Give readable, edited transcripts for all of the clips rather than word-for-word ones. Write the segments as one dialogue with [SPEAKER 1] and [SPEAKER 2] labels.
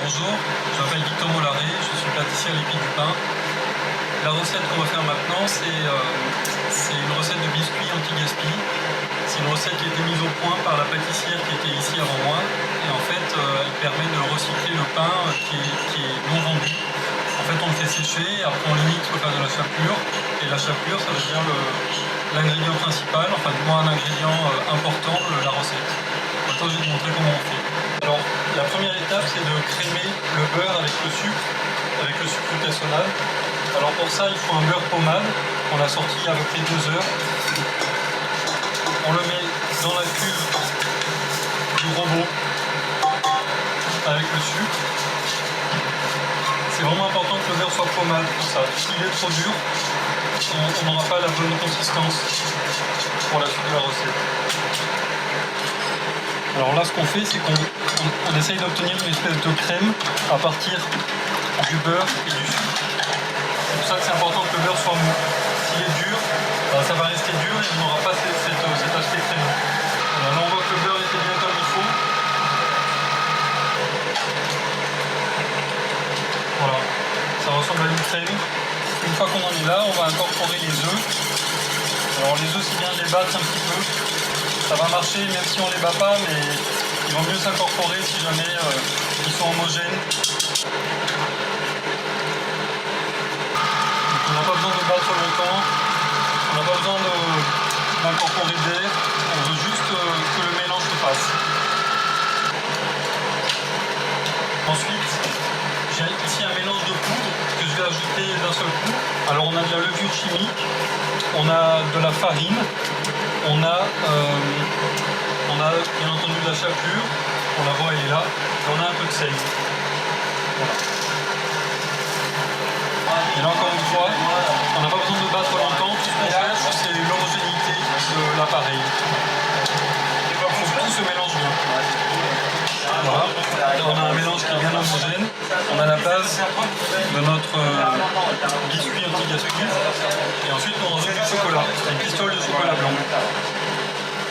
[SPEAKER 1] Bonjour, je m'appelle Victor Mollaret, je suis pâtissier à l'Épice du Pain. La recette qu'on va faire maintenant, c'est une recette de biscuits anti-gaspi. C'est une recette qui a été mise au point par la pâtissière qui était ici avant moi. Et en fait, elle permet de recycler le pain qui est non vendu. En fait, on le fait sécher, après on le mixe pour faire de la chapelure. Et la chapelure, ça devient l'ingrédient principal, enfin du moins un ingrédient important de la recette. Maintenant, je vais vous montrer comment on fait. Alors, la première étape, c'est de crémer le beurre avec le sucre cassonade. Alors pour ça, il faut un beurre pommade qu'on a sorti il y a à peu près 2 heures. On le met dans la cuve du robot avec le sucre. C'est vraiment important que le beurre soit pommade pour ça. S'il est trop dur, on n'aura pas la bonne consistance pour la suite de la recette. Alors là, ce qu'on fait, c'est qu'on essaye d'obtenir une espèce de crème à partir du beurre et du sucre. C'est pour ça que c'est important que le beurre soit mou. S'il est dur, ça va rester dur et on n'aura pas cet aspect crémeux. Alors là, on voit que le beurre était bien comme il faut. Voilà, ça ressemble à une crème. Une fois qu'on en est là, on va incorporer les œufs. Alors les œufs, c'est bien de les battre un petit peu. Ça va marcher même si on ne les bat pas, mais ils vont mieux s'incorporer si jamais ils sont homogènes. Donc, on n'a pas besoin de battre longtemps, on n'a pas besoin d'incorporer d'air, on veut juste que le mélange se fasse. Ensuite, j'ai ici un mélange de poudre que je vais ajouter d'un seul coup. Alors on a de la levure chimique, on a de la farine, on a bien entendu de la chapelure, on la voit, elle est là, et on a un peu de sel. Voilà. Et là encore une fois, on n'a pas besoin de battre longtemps, tout ce qu'on cherche c'est l'homogénéité de l'appareil. Il faut que tout se mélange bien. Voilà, on a un mélange qui est bien homogène, on a la base de notre biscuit anti-gaspi, et ensuite on rajoute du chocolat, une pistole de chocolat blanc.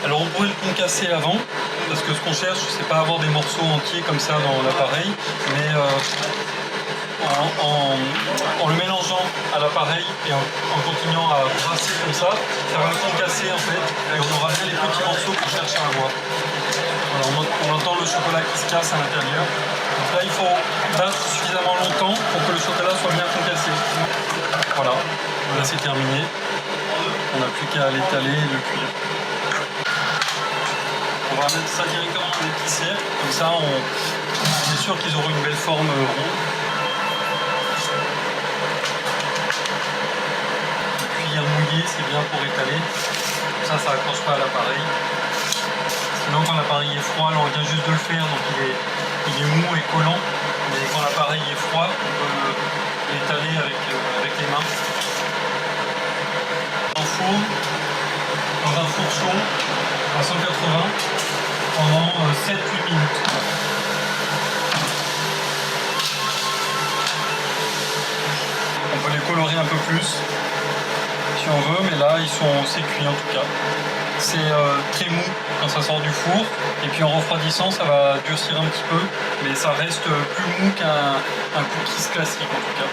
[SPEAKER 1] Alors on pourrait le concasser avant, parce que ce qu'on cherche, c'est pas avoir des morceaux entiers comme ça dans l'appareil, mais en le mélangeant à l'appareil et en continuant à brasser comme ça va le concasser en fait, et on aura bien les petits morceaux qu'on cherche à avoir. Voilà, on entend le chocolat qui se casse à l'intérieur. Donc là il faut battre suffisamment longtemps pour que le chocolat soit bien concassé. Voilà, là c'est terminé. On n'a plus qu'à l'étaler et le cuire. On va mettre ça directement dans les petits cercles, comme ça on est sûr qu'ils auront une belle forme ronde. La cuillère mouillée, c'est bien pour étaler, comme ça accroche pas à l'appareil. Sinon quand l'appareil est froid, là on vient juste de le faire, donc il est mou et collant, mais quand l'appareil est froid, on peut l'étaler avec les mains. En four, dans un four chaud, à 180, pendant 7-8 minutes. On peut les colorer un peu plus si on veut, mais là c'est cuit en tout cas. C'est très mou quand ça sort du four, et puis en refroidissant ça va durcir un petit peu, mais ça reste plus mou qu'un cookies classique en tout cas.